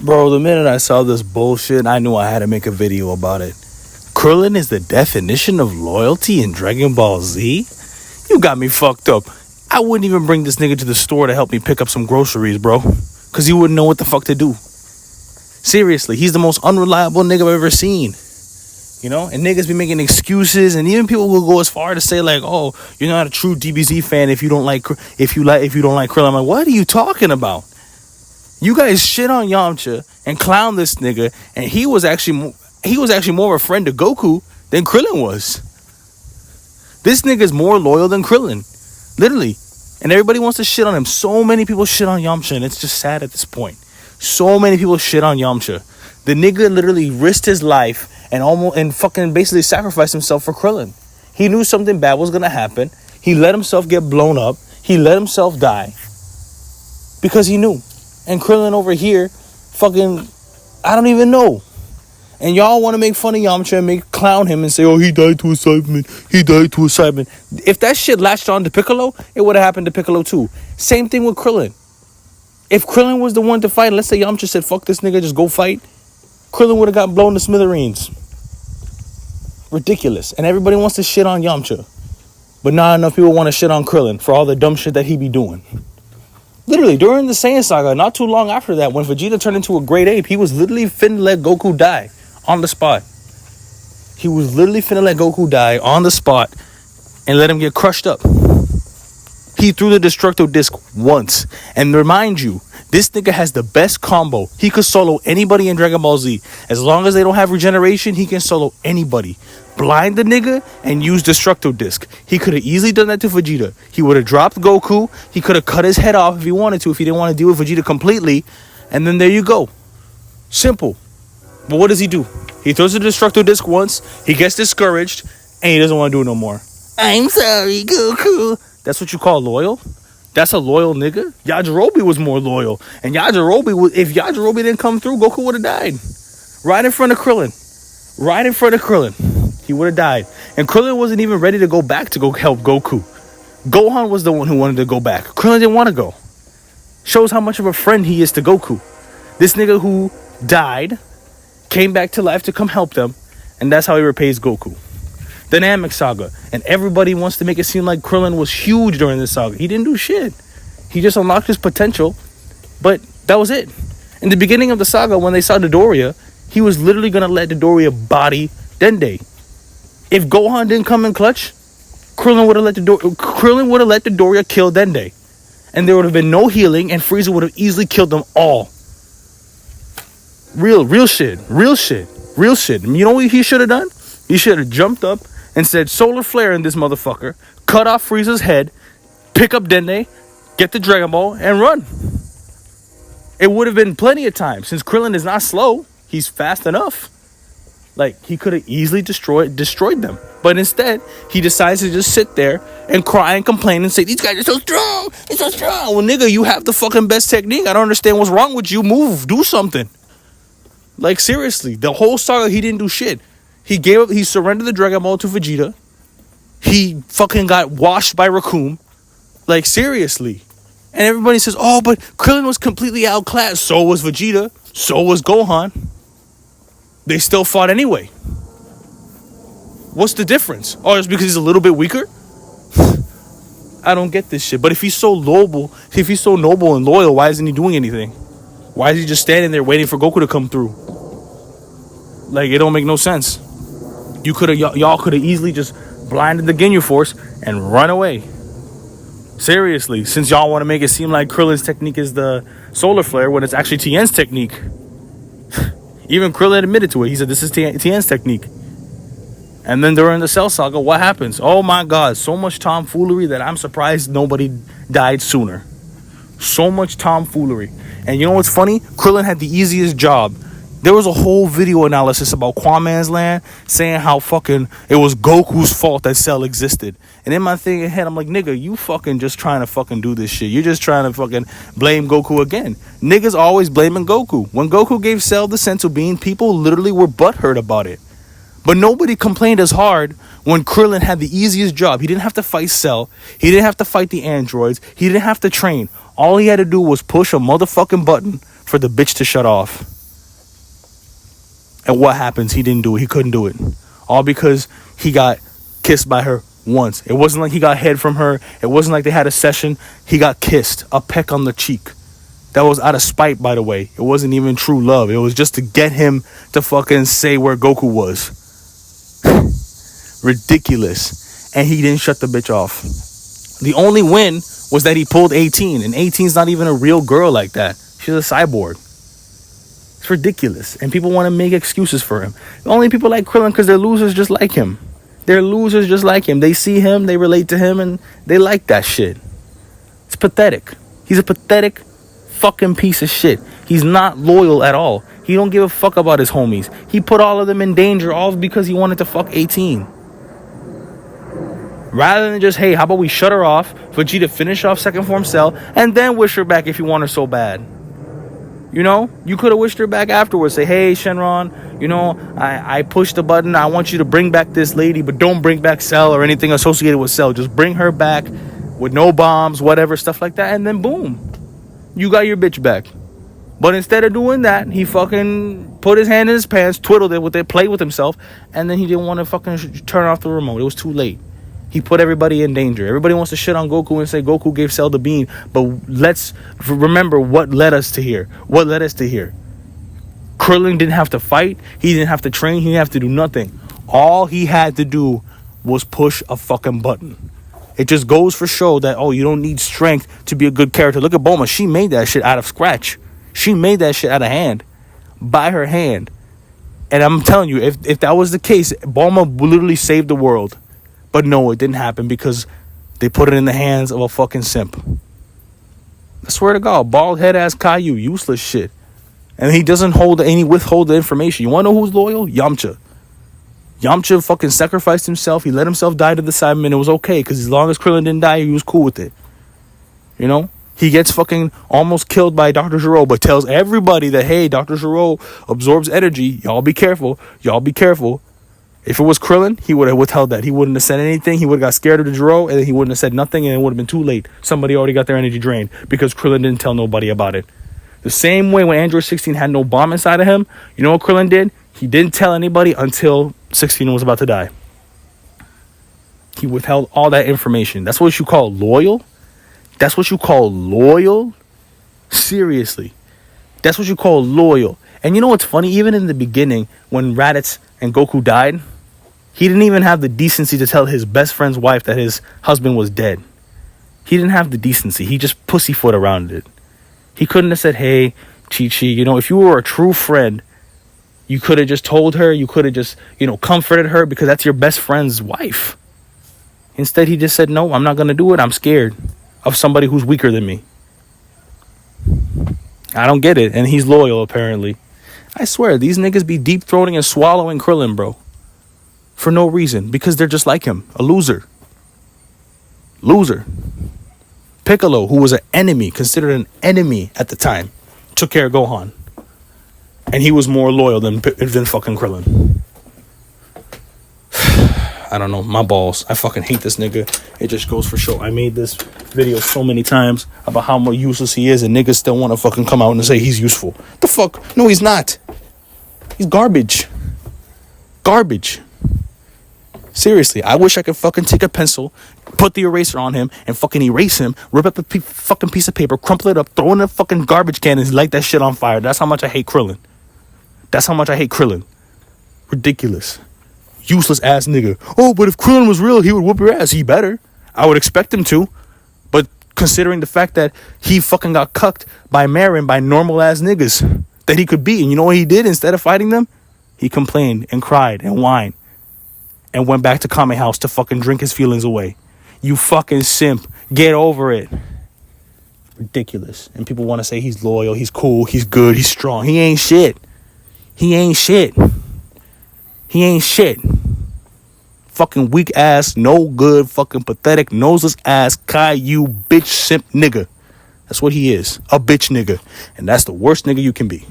Bro, the minute I saw this bullshit, I knew I had to make a video about it. Krillin is the definition of loyalty in Dragon Ball Z? You got me fucked up. I wouldn't even bring this nigga to the store to help me pick up some groceries, bro. Because he wouldn't know what the fuck to do. Seriously, he's the most unreliable nigga I've ever seen. You know? And niggas be making excuses, and even people will go as far to say like, "Oh, you're not a true DBZ fan if you don't like Krillin." I'm like, what are you talking about? You guys shit on Yamcha and clown this nigga, and he was actually more of a friend to Goku than Krillin was. This nigga's more loyal than Krillin, literally. And everybody wants to shit on him. So many people shit on Yamcha, and it's just sad at this point. So many people shit on Yamcha. The nigga literally risked his life and fucking basically sacrificed himself for Krillin. He knew something bad was gonna happen. He let himself get blown up. He let himself die because he knew. And Krillin over here, fucking, I don't even know. And y'all want to make fun of Yamcha and clown him and say, "Oh, he died to assignment. He died to assignment." If that shit latched on to Piccolo, it would have happened to Piccolo too. Same thing with Krillin. If Krillin was the one to fight, let's say Yamcha said, "Fuck this nigga, just go fight," Krillin would have got blown to smithereens. Ridiculous. And everybody wants to shit on Yamcha. But not enough people want to shit on Krillin for all the dumb shit that he be doing. Literally, during the Saiyan Saga, not too long after that, when Vegeta turned into a great ape, he was literally finna let Goku die on the spot. He was literally finna let Goku die on the spot and let him get crushed up. He threw the Destructo Disc once. And remind you, this nigga has the best combo. He could solo anybody in Dragon Ball Z. As long as they don't have regeneration, he can solo anybody. Blind the nigga and use Destructo Disc. He could have easily done that to Vegeta. He would have dropped Goku. He could have cut his head off if he wanted to, if he didn't want to deal with Vegeta completely. And then there you go. Simple. But what does he do? He throws the Destructo Disc once. He gets discouraged. And he doesn't want to do it no more. I'm sorry, Goku. That's what you call loyal? That's a loyal nigga? Yajirobe was more loyal. And if Yajirobe didn't come through, Goku would have died. Right in front of Krillin. Right in front of Krillin. He would have died. And Krillin wasn't even ready to go back to go help Goku. Gohan was the one who wanted to go back. Krillin didn't want to go. Shows how much of a friend he is to Goku. This nigga who died came back to life to come help them. And that's how he repays Goku. The Namek Saga. And everybody wants to make it seem like Krillin was huge during this saga. He didn't do shit. He just unlocked his potential. But that was it. In the beginning of the saga, when they saw Dodoria, he was literally going to let Dodoria body Dende. If Gohan didn't come in clutch, Krillin would have let Dodoria kill Dende. And there would have been no healing, and Frieza would have easily killed them all. Real shit. You know what he should have done? He should have jumped up and said, "Solar Flare in this motherfucker, cut off Frieza's head, pick up Dende, get the Dragon Ball, and run." It would have been plenty of time. Since Krillin is not slow, he's fast enough. Like, he could have easily destroyed them. But instead, he decides to just sit there and cry and complain and say, "These guys are so strong. They're so strong." Well, nigga, you have the fucking best technique. I don't understand what's wrong with you. Move. Do something. Like, seriously. The whole saga, he didn't do shit. He surrendered the Dragon Ball to Vegeta. He fucking got washed by Raccoon. Like, seriously. And everybody says, "Oh, but Krillin was completely outclassed." So was Vegeta. So was Gohan. They still fought anyway. What's the difference? Oh, it's because he's a little bit weaker? I don't get this shit. But if he's so noble and loyal, why isn't he doing anything? Why is he just standing there waiting for Goku to come through? Like, it don't make no sense. Y'all could have easily just blinded the Ginyu Force and run away. Seriously, since y'all want to make it seem like Krillin's technique is the Solar Flare when it's actually Tien's technique. Even Krillin admitted to it. He said, "This is Tien's technique." And then during the Cell Saga, what happens? Oh my god, so much tomfoolery that I'm surprised nobody died sooner. So much tomfoolery. And you know what's funny? Krillin had the easiest job. There was a whole video analysis about Kwaman's land saying how fucking it was Goku's fault that Cell existed. And in my head, I'm like, nigga, you fucking just trying to fucking do this shit. You're just trying to fucking blame Goku again. Niggas always blaming Goku. When Goku gave Cell the Senzu Bean, people literally were butthurt about it. But nobody complained as hard when Krillin had the easiest job. He didn't have to fight Cell. He didn't have to fight the androids. He didn't have to train. All he had to do was push a motherfucking button for the bitch to shut off. And what happens? He didn't do it. He couldn't do it. All because he got kissed by her once. It wasn't like he got head from her. It wasn't like they had a session. He got kissed. A peck on the cheek. That was out of spite, by the way. It wasn't even true love. It was just to get him to fucking say where Goku was. Ridiculous. And he didn't shut the bitch off. The only win was that he pulled 18. And 18's not even a real girl like that. She's a cyborg. It's ridiculous. And people want to make excuses for him. The only people like Krillin because they're losers just like him. They're losers just like him. They see him, they relate to him, and they like that shit. It's pathetic. He's a pathetic fucking piece of shit. He's not loyal at all. He don't give a fuck about his homies. He put all of them in danger all because he wanted to fuck 18. Rather than just, hey, how about we shut her off, Vegeta finish off second form Cell, and then wish her back if you want her so bad. You know, you could have wished her back afterwards. Say, hey, Shenron, you know, I pushed the button. I want you to bring back this lady, but don't bring back Cell or anything associated with Cell. Just bring her back with no bombs, whatever, stuff like that. And then boom, you got your bitch back. But instead of doing that, he fucking put his hand in his pants, twiddled it with it, played with himself. And then he didn't want to fucking turn off the remote. It was too late. He put everybody in danger. Everybody wants to shit on Goku and say Goku gave Cell the bean. But let's remember what led us to here. What led us to here? Krillin didn't have to fight. He didn't have to train. He didn't have to do nothing. All he had to do was push a fucking button. It just goes for show that, oh, you don't need strength to be a good character. Look at Bulma. She made that shit out of scratch. She made that shit out of hand. By her hand. And I'm telling you, if that was the case, Bulma literally saved the world. But no, it didn't happen because they put it in the hands of a fucking simp. I swear to God, bald head ass Caillou, useless shit. And he doesn't withhold the information. You want to know who's loyal? Yamcha. Yamcha fucking sacrificed himself. He let himself die to the Cybermen. It was okay because as long as Krillin didn't die, he was cool with it. You know? He gets fucking almost killed by Dr. Gero, but tells everybody that, hey, Dr. Gero absorbs energy. Y'all be careful. Y'all be careful. If it was Krillin, he would have withheld that. He wouldn't have said anything. He would have got scared of the Gero, and then he wouldn't have said nothing, and it would have been too late. Somebody already got their energy drained because Krillin didn't tell nobody about it. The same way when Android 16 had no bomb inside of him, you know what Krillin did? He didn't tell anybody until 16 was about to die. He withheld all that information. That's what you call loyal? That's what you call loyal? Seriously. That's what you call loyal. And you know what's funny? Even in the beginning, when Raditz and Goku died, he didn't even have the decency to tell his best friend's wife that his husband was dead. He didn't have the decency. He just pussyfoot around it. He couldn't have said, hey, Chi-Chi, you know, if you were a true friend, you could have just told her. You could have just, you know, comforted her because that's your best friend's wife. Instead, he just said, no, I'm not going to do it. I'm scared of somebody who's weaker than me. I don't get it. And he's loyal, apparently. I swear, these niggas be deep-throating and swallowing Krillin, bro. For no reason. Because they're just like him. A loser. Loser. Piccolo, who was an enemy, considered an enemy at the time, took care of Gohan. And he was more loyal than fucking Krillin. I don't know. My balls. I fucking hate this nigga. It just goes for show. I made this video so many times about how much useless he is, and niggas still want to fucking come out and say he's useful. The fuck? No, he's not. He's garbage. Garbage. Seriously, I wish I could fucking take a pencil, put the eraser on him, and fucking erase him, rip up the fucking piece of paper, crumple it up, throw it in a fucking garbage can, and light that shit on fire. That's how much I hate Krillin. That's how much I hate Krillin. Ridiculous. Useless ass nigga. Oh, but if Krillin was real, he would whoop your ass. He better. I would expect him to. But considering the fact that he fucking got cucked by Marin by normal ass niggas that he could beat, and you know what he did instead of fighting them? He complained and cried and whined and went back to Kame House to fucking drink his feelings away. You fucking simp. Get over it. Ridiculous. And people want to say he's loyal, he's cool, he's good, he's strong. He ain't shit. He ain't shit. He ain't shit. Fucking weak ass, no good, fucking pathetic, noseless ass, Caillou, bitch, simp nigga. That's what he is. A bitch nigga. And that's the worst nigga you can be.